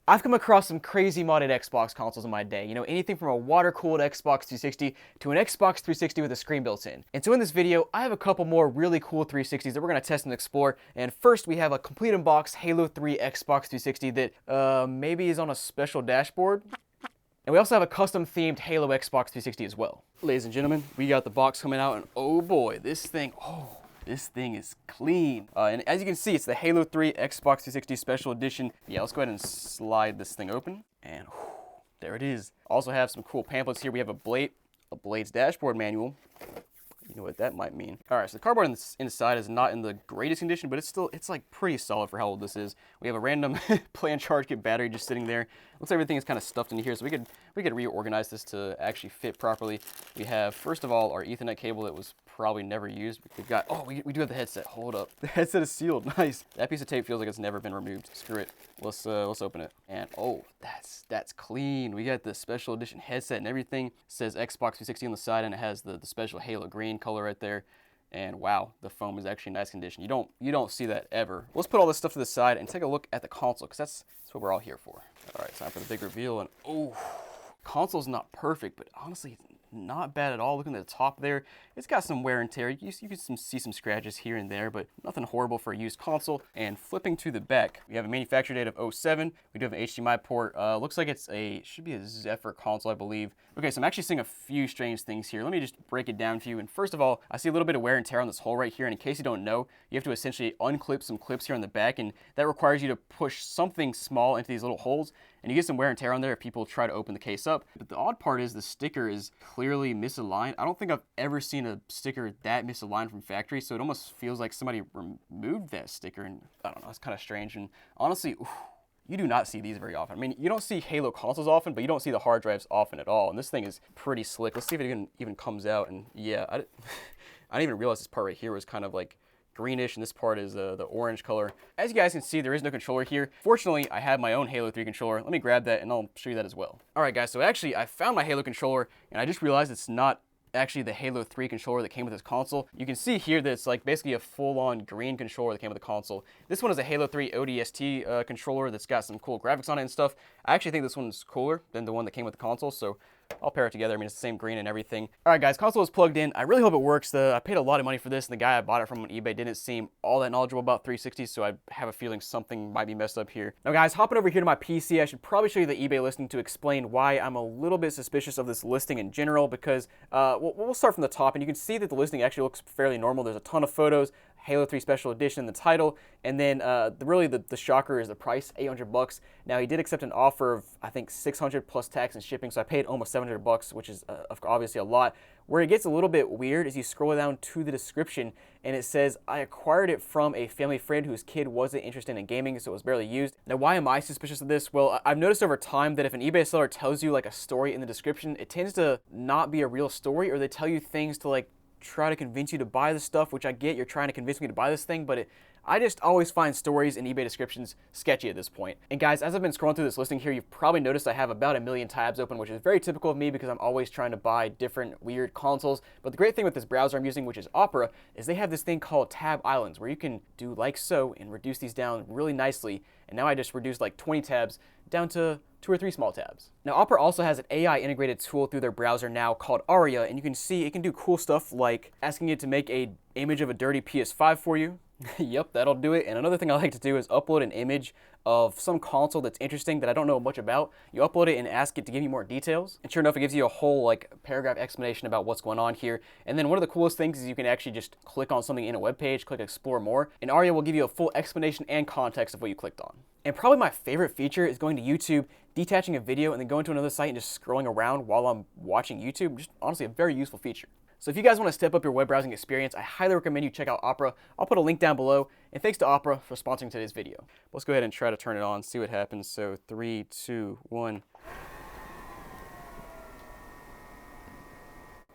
I've come across some crazy modded Xbox consoles in my day. You know, anything from a water-cooled Xbox 360 to an Xbox 360 with a screen built in. And so in this video, I have a couple more really cool 360s that we're going to test and explore. And first, we have a complete unboxed Halo 3 Xbox 360 that maybe is on a special dashboard. And we also have a custom-themed Halo Xbox 360 as well. Ladies and gentlemen, we got the box coming out, and oh boy, this thing is clean. And as you can see, it's the Halo 3 Xbox 360 Special Edition. Yeah, let's go ahead and slide this thing open. And whew, there it is. Also have some cool pamphlets here. We have a Blade's dashboard manual. You know what that might mean. All right, so the cardboard inside is not in the greatest condition, but it's like pretty solid for how old this is. We have a random plan charge kit battery just sitting there. Looks like everything is kind of stuffed in here, so we could reorganize this to actually fit properly. We have, first of all, our Ethernet cable that was probably never used. We've got, oh, we do have the headset. Hold up, the headset is sealed. Nice. That piece of tape feels like it's never been removed. Screw it. Let's open it. And oh, that's clean. We got the special edition headset and everything. It says Xbox 360 on the side, and it has the special Halo green color right there. And wow, the foam is actually in nice condition. You don't see that ever. Let's put all this stuff to the side and take a look at the console, because that's what we're all here for. All right, time for the big reveal. And oh, console's not perfect, but honestly, it's not bad at all. Looking at the top there, it's got some wear and tear. You can see some scratches here and there, but nothing horrible for a used console. And flipping to the back, we have a manufacture date of 07. We do have an HDMI port. Looks like should be a Zephyr console, I believe. Okay, so I'm actually seeing a few strange things here. Let me just break it down for you. And first of all, I see a little bit of wear and tear on this hole right here. And in case you don't know, you have to essentially unclip some clips here on the back, and that requires you to push something small into these little holes. And you get some wear and tear on there if people try to open the case up. But the odd part is the sticker is clearly misaligned. I don't think I've ever seen a sticker that misaligned from factory, so it almost feels like somebody removed that sticker, and I don't know, it's kind of strange. And honestly, you do not see these very often. I mean, you don't see Halo consoles often, but you don't see the hard drives often at all. And this thing is pretty slick. Let's see if it even comes out. And yeah, I didn't even realize this part right here was kind of like greenish, and this part is the orange color. As you guys can see, there is no controller here. Fortunately, I have my own Halo 3 controller. Let me grab that and I'll show you that as well. All right, guys, so actually I found my Halo controller, and I just realized it's not actually the Halo 3 controller that came with this console. You can see here that it's like basically a full-on green controller that came with the console. This one is a Halo 3 ODST controller that's got some cool graphics on it and stuff. I actually think this one's cooler than the one that came with the console, so I'll pair it together. I mean, it's the same green and everything. All right, guys, console is plugged in. I really hope it works. I paid a lot of money for this, and the guy I bought it from on eBay didn't seem all that knowledgeable about 360s, so I have a feeling something might be messed up here. Now, guys, hopping over here to my PC, I should probably show you the eBay listing to explain why I'm a little bit suspicious of this listing in general, because we'll start from the top, and you can see that the listing actually looks fairly normal. There's a ton of photos, Halo 3 Special Edition in the title, and then really the shocker is the price, $800. Now, he did accept an offer of, I think, $600 plus tax and shipping, so I paid almost $700, which is obviously a lot. Where it gets a little bit weird is you scroll down to the description, and it says, I acquired it from a family friend whose kid wasn't interested in gaming, so it was barely used. Now, why am I suspicious of this? Well, I've noticed over time that if an eBay seller tells you like a story in the description, it tends to not be a real story, or they tell you things to like try to convince you to buy the stuff, which I get. You're trying to convince me to buy this thing, but I just always find stories in eBay descriptions sketchy at this point. And guys, as I've been scrolling through this listing here, you've probably noticed I have about 1 million tabs open, which is very typical of me because I'm always trying to buy different weird consoles. But the great thing with this browser I'm using, which is Opera, is they have this thing called tab islands, where you can do like so and reduce these down really nicely. And now I just reduced like 20 tabs down to 2 or 3 small tabs. Now, Opera also has an AI integrated tool through their browser now called Aria, and you can see it can do cool stuff like asking it to make an image of a dirty PS5 for you. Yep, that'll do it. And another thing I like to do is upload an image of some console that's interesting that I don't know much about. You upload it and ask it to give you more details. And sure enough, it gives you a whole like paragraph explanation about what's going on here. And then one of the coolest things is you can actually just click on something in a web page, click explore more, and Aria will give you a full explanation and context of what you clicked on. And probably my favorite feature is going to YouTube, detaching a video, and then going to another site and just scrolling around while I'm watching YouTube. Just honestly a very useful feature. So if you guys want to step up your web browsing experience, I highly recommend you check out Opera. I'll put a link down below. And thanks to Opera for sponsoring today's video. Let's go ahead and try to turn it on, see what happens. So 3, 2, 1.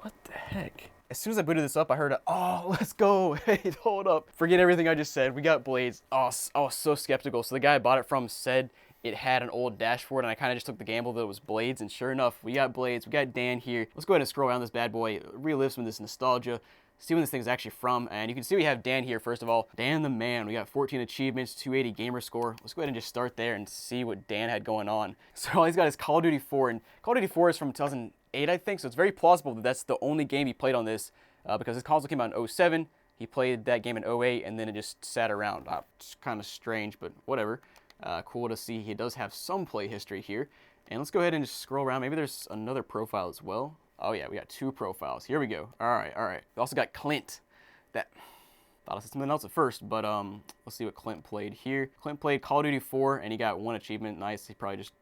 What the heck? As soon as I booted this up, I heard oh, let's go. Hey, hold up. Forget everything I just said. We got Blades. Oh, I was so skeptical. So the guy I bought it from said it had an old dashboard, and I kind of just took the gamble that it was Blades, and sure enough, we got Blades. We got Dan here. Let's go ahead and scroll around this bad boy, relive some of this nostalgia. see when this thing's actually from. And you can see we have Dan here, first of all. Dan the man. We got 14 achievements, 280 gamer score. Let's go ahead and just start there and see what Dan had going on. So all he's got is Call of Duty 4, and Call of Duty 4 is from 2008, I think, so it's very plausible that that's the only game he played on this, because his console came out in 07. He played that game in 08, and then it just sat around. It's kind of strange, but whatever. Cool to see he does have some play history here. And let's go ahead and just scroll around. Maybe there's another profile as well. Oh yeah, we got 2 profiles. Here we go. All right. We also got Clint. That thought I said something else at first, but let's see what Clint played here. Clint played Call of Duty 4, and he got 1 achievement. Nice. He probably just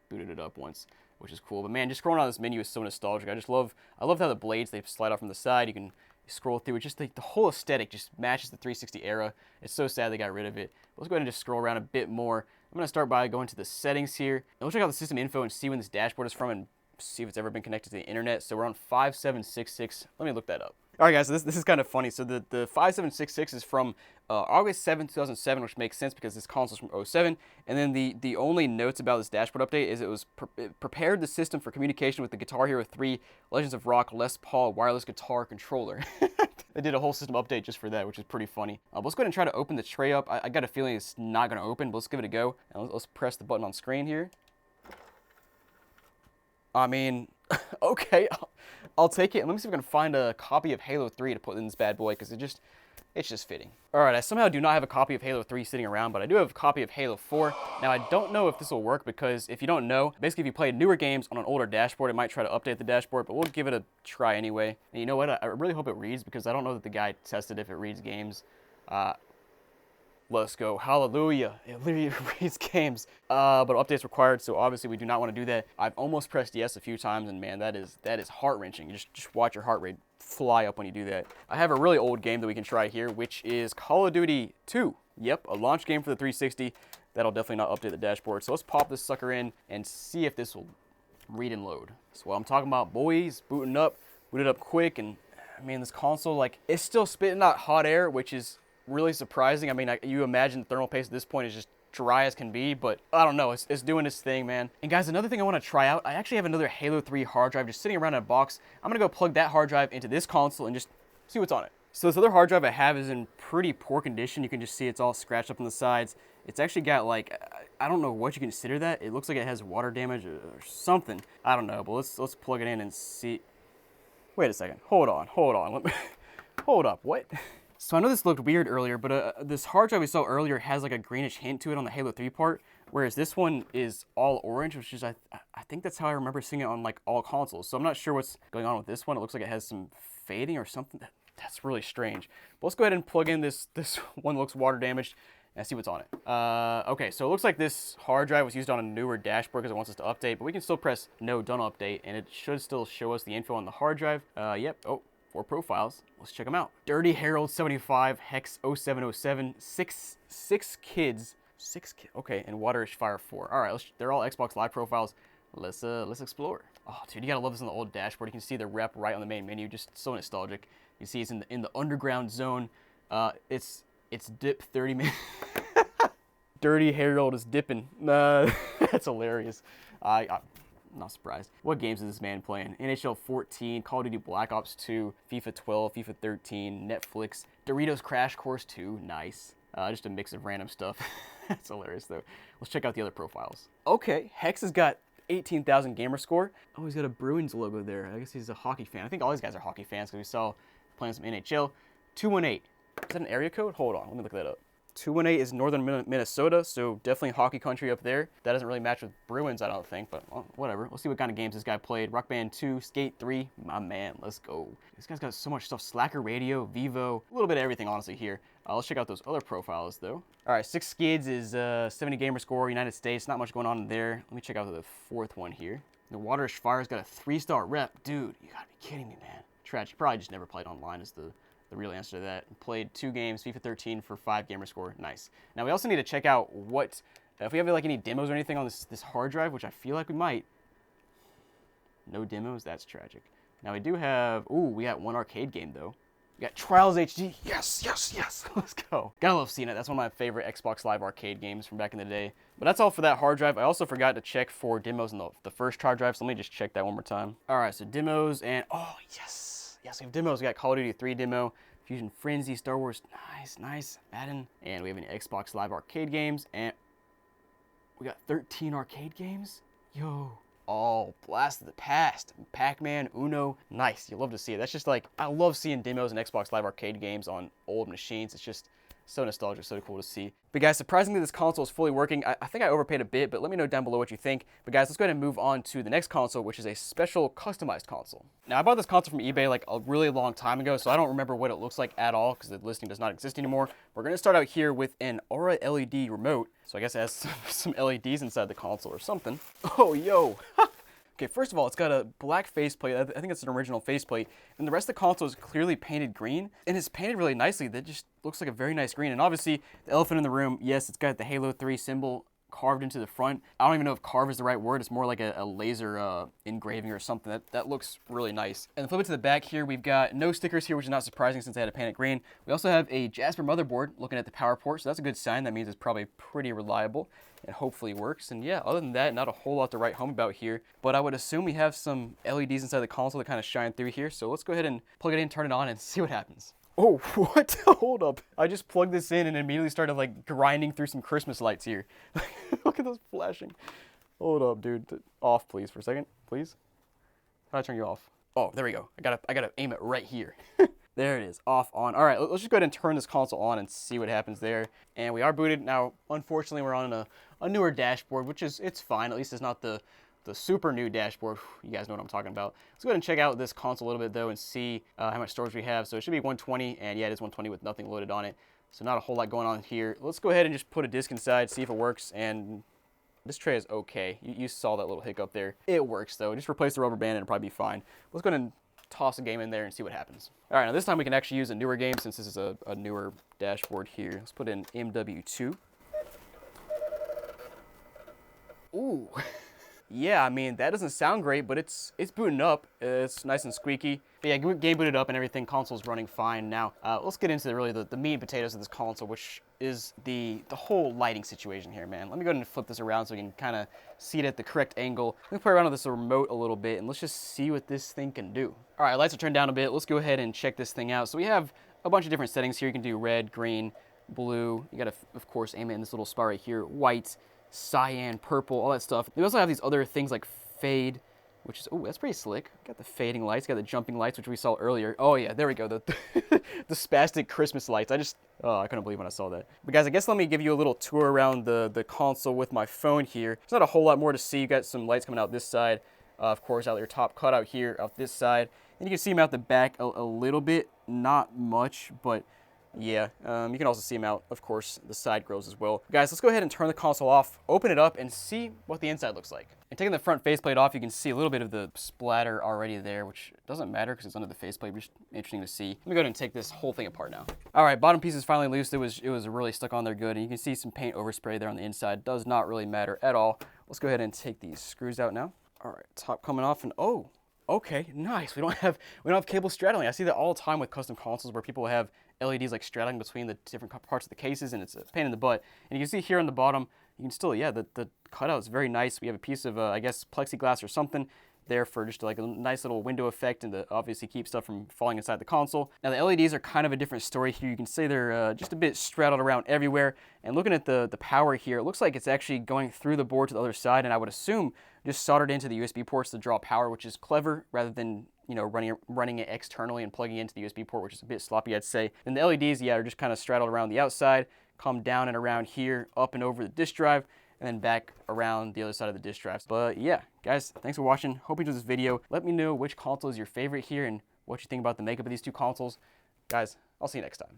booted it up once, which is cool. But man, just scrolling down this menu is so nostalgic. I love how the blades, they slide off from the side. You can scroll through it. Just the whole aesthetic just matches the 360 era. It's so sad they got rid of it. But let's go ahead and just scroll around a bit more. I'm going to start by going to the settings here. And we'll check out the system info and see when this dashboard is from and see if it's ever been connected to the internet. So we're on 5766. Let me look that up. All right, guys, so this is kind of funny. So the 5766 is from August 7, 2007, which makes sense because this console's from 07. And then the only notes about this dashboard update is it prepared the system for communication with the Guitar Hero 3 Legends of Rock Les Paul wireless guitar controller. They did a whole system update just for that, which is pretty funny. But let's go ahead and try to open the tray up. I got a feeling it's not going to open, but let's give it a go. And let's press the button on screen here. I mean, okay, I'll take it. Let me see if I can find a copy of Halo 3 to put in this bad boy, because it's just fitting. All right, I somehow do not have a copy of Halo 3 sitting around, but I do have a copy of Halo 4. Now, I don't know if this will work, because if you don't know, basically if you play newer games on an older dashboard, it might try to update the dashboard, but we'll give it a try anyway. And you know what? I really hope it reads, because I don't know that the guy tested if it reads games. Let's go. Hallelujah. It literally reads games. But updates required, so obviously we do not want to do that. I've almost pressed yes a few times, and man, that is heart-wrenching. You just watch your heart rate fly up when you do that. I have a really old game that we can try here, which is Call of Duty 2. Yep, a launch game for the 360. That'll definitely not update the dashboard. So let's pop this sucker in and see if this will read and load. So what I'm talking about, boys, booting up, boot it up quick, and I mean, this console, like, it's still spitting out hot air, which is really surprising. I mean, you imagine the thermal paste at this point is just dry as can be, but I don't know, it's doing its thing, man. And guys, another thing I want to try out, I actually have another Halo 3 hard drive just sitting around in a box. I'm gonna go plug that hard drive into this console and just see what's on it. So this other hard drive I have is in pretty poor condition. You can just see it's all scratched up on the sides. It's actually got, like, I don't know what you consider that. It looks like it has water damage or something. I don't know, but let's plug it in and see. Wait a second, hold on. Let me hold up, what? So I know this looked weird earlier, but this hard drive we saw earlier has like a greenish hint to it on the Halo 3 part, whereas this one is all orange, which is, I think that's how I remember seeing it on like all consoles. So I'm not sure what's going on with this one. It looks like it has some fading or something. That's really strange. But let's go ahead and plug in this one that looks water damaged and see what's on it. Okay, so it looks like this hard drive was used on a newer dashboard because it wants us to update, but we can still press no, done update, and it should still show us the info on the hard drive. Yep, oh. 4 profiles. Let's check them out. Dirty Harold 75, Hex 0707, six kids. Okay, and Waterish Fire 4. All right, they're all Xbox Live profiles. Let's explore. Oh, dude, you gotta love this on the old dashboard. You can see the rep right on the main menu. Just so nostalgic. You see it's in the underground zone. It's dip 30 minutes. Dirty Harold is dipping. That's hilarious. I'm not surprised. What games is this man playing? NHL 14, Call of Duty Black Ops 2, FIFA 12, FIFA 13, Netflix, Doritos Crash Course 2, nice. Just a mix of random stuff. That's hilarious though. Let's check out the other profiles. Okay, Hex has got 18,000 gamer score. Oh, he's got a Bruins logo there. I guess he's a hockey fan. I think all these guys are hockey fans because we saw playing some NHL. 218. Is that an area code? Hold on, let me look that up. 218 is northern Minnesota, so definitely hockey country up there. That doesn't really match with Bruins, I don't think, but well, whatever. Let's see what kind of games this guy played. Rock Band 2, Skate 3, my man, let's go. This guy's got so much stuff. Slacker Radio, Vivo, a little bit of everything, honestly, here. Let's check out those other profiles, though. All right, 6 Skids is 70 gamer score, United States. Not much going on there. Let me check out the 4th one here. The Waterish Fire's got a 3-star rep. Dude, you gotta be kidding me, man. Tragic. Probably just never played online is the real answer to that. Played 2 games, FIFA 13 for 5 gamer score. Nice. Now we also need to check out what, if we have like any demos or anything on this hard drive, which I feel like we might. No demos, that's tragic. Now we do have, ooh, we got one arcade game though. We got Trials HD. Yes, yes, yes. Let's go. Gotta love seeing it. That's one of my favorite Xbox Live arcade games from back in the day. But that's all for that hard drive. I also forgot to check for demos on the first hard drive, so let me just check that one more time. All right, so demos and, oh, yes. Yes, we have demos. We got Call of Duty 3 demo, Fusion Frenzy, Star Wars, nice, Madden, and we have any Xbox Live Arcade games, and we got 13 arcade games. Yo. Oh, Blast of the Past, Pac-Man, Uno, nice. You love to see it. That's just like, I love seeing demos and Xbox Live Arcade games on old machines. It's just so nostalgic, so cool to see. But guys, surprisingly, this console is fully working. I think I overpaid a bit, but let me know down below what you think. But guys, let's go ahead and move on to the next console, which is a special customized console. Now, I bought this console from eBay like a really long time ago, so I don't remember what it looks like at all because the listing does not exist anymore. We're going to start out here with an Aura LED remote. So I guess it has some LEDs inside the console or something. Oh, yo. Okay, first of all, it's got a black faceplate. I think it's an original faceplate. And the rest of the console is clearly painted green. And it's painted really nicely. That just looks like a very nice green. And obviously, the elephant in the room, yes, it's got the Halo 3 symbol carved into the front. I don't even know if carve is the right word. It's more like a laser engraving or something. That looks really nice. And flip it to the back here, we've got no stickers here, which is not surprising since I had to paint it green. We also have a Jasper motherboard looking at the power port, so that's a good sign. That means it's probably pretty reliable and hopefully works. And yeah, other than that, not a whole lot to write home about here. But I would assume we have some LEDs inside the console that kind of shine through here. So let's go ahead and plug it in, turn it on, and see what happens. Oh, what? Hold up. I just plugged this in and immediately started like grinding through some Christmas lights here. Look at those flashing. Hold up, dude. Off, please, for a second. Please. How do I turn you off? Oh, there we go. I gotta aim it right here. There it is, off, on. All right, let's just go ahead and turn this console on and see what happens there. And we are booted. Now, unfortunately, we're on a newer dashboard, which is, it's fine. At least it's not the super new dashboard. You guys know what I'm talking about. Let's go ahead and check out this console a little bit, though, and see how much storage we have. So it should be 120, and yeah, it is 120 with nothing loaded on it. So not a whole lot going on here. Let's go ahead and just put a disc inside, see if it works, and this tray is okay. You saw that little hiccup there. It works, though. Just replace the rubber band and it'll probably be fine. Let's go ahead and toss a game in there and see what happens. All right, now this time we can actually use a newer game since this is a newer dashboard here. Let's put in MW2. Ooh. Yeah, I mean, that doesn't sound great, but it's booting up. It's nice and squeaky. But yeah, game booted up and everything. Console's running fine. Now, let's get into really the meat and potatoes of this console, which is the whole lighting situation here, man. Let me go ahead and flip this around so we can kind of see it at the correct angle. Let me play around with this remote a little bit, and let's just see what this thing can do. All right, lights are turned down a bit. Let's go ahead and check this thing out. So we have a bunch of different settings here. You can do red, green, blue. You got to, of course, aim it in this little spot right here. White, cyan, purple, all that stuff. We also have these other things like fade, which is, oh, that's pretty slick. Got the fading lights, got the jumping lights, which we saw earlier. Oh yeah, there we go, the spastic Christmas lights. I couldn't believe when I saw that. But guys, I guess let me give you a little tour around the console with my phone here. There's not a whole lot more to see. You got some lights coming out this side, of course, out your top cutout here, out this side. And you can see them out the back a little bit, not much, but yeah, you can also see them out, of course, the side grills as well. Guys, let's go ahead and turn the console off, open it up, and see what the inside looks like. And taking the front faceplate off, you can see a little bit of the splatter already there, which doesn't matter because it's under the faceplate, but just interesting to see. Let me go ahead and take this whole thing apart now. All right, bottom piece is finally loose. It was really stuck on there good, and you can see some paint overspray there on the inside. Does not really matter at all. Let's go ahead and take these screws out now. All right, top coming off, and oh, okay, nice. We don't have cable straddling. I see that all the time with custom consoles where people have LEDs like straddling between the different parts of the cases, and it's a pain in the butt. And you can see here on the bottom, you can still, yeah, the cutout is very nice. We have a piece of, I guess, plexiglass or something there for just like a nice little window effect and to obviously keep stuff from falling inside the console. Now the LEDs are kind of a different story here. You can see they're just a bit straddled around everywhere. And looking at the power here, it looks like it's actually going through the board to the other side, and I would assume just soldered into the USB ports to draw power, which is clever rather than, you know, running it externally and plugging into the USB port, which is a bit sloppy, I'd say. And the LEDs, yeah, are just kind of straddled around the outside, come down and around here, up and over the disk drive, and then back around the other side of the disk drive. But yeah, guys, thanks for watching. Hope you enjoyed this video. Let me know which console is your favorite here and what you think about the makeup of these two consoles. Guys, I'll see you next time.